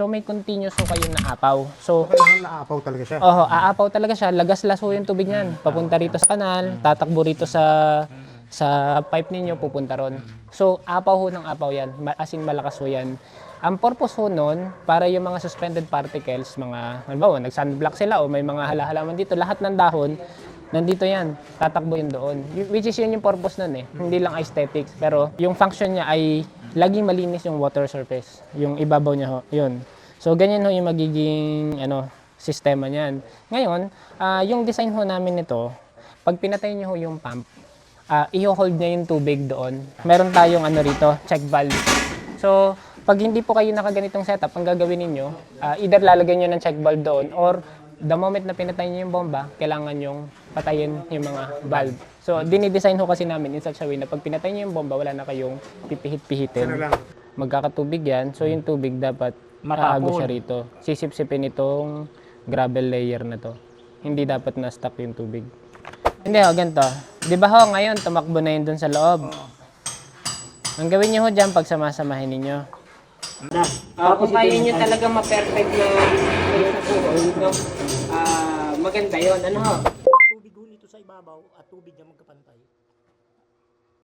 So may continuous ho kayong naapaw. So Kailangan naapaw talaga siya. aapaw talaga siya, lagas-las ho yung tubig niyan. Papunta rito sa kanal, tatakbo rito sa pipe ninyo, pupunta ron. So apaw ho ng apaw yan, as in malakas ho yan. Ang purpose ho nun, para yung mga suspended particles, mga, halimbawa, nag-sunblock sila o may mga halaman dito, lahat ng dahon, nandito yan, tatakbo yun doon. Which is yun yung purpose nun hindi lang aesthetics. Pero yung function niya ay laging malinis yung water surface, yung ibabaw niya ho, yun. So ganyan ho yung magiging sistema niyan. Ngayon, yung design ho namin nito, pag pinatay niyo ho yung pump, i-hold niya yung tubig doon. Meron tayong rito, check valve. So, pag hindi po kayo nakaganitong setup, ang gagawin ninyo, either lalagyan niyo ng check valve doon or the moment na pinatay niyo yung bomba, kailangan yung patayin yung mga valve. So, dinidesign ho kasi namin in such a way na pag pinatay niyo yung bomba, wala na kayong pipihit-pihitin. Magkakatubig yan, so yung tubig dapat matago siya rito. Sisip-sipin itong gravel layer na to. Hindi dapat na-stuck yung tubig. Hindi ho, ganito. Di ba ho, ngayon tumakbo na yun dun sa loob. Ang gawin nyo ho dyan, pag samasamahin ninyo. Kung kaya nyo talaga ma-perfect na maganda yun. Ano ho? Tubig ho nito sa ibabaw at tubig niya magkapantay.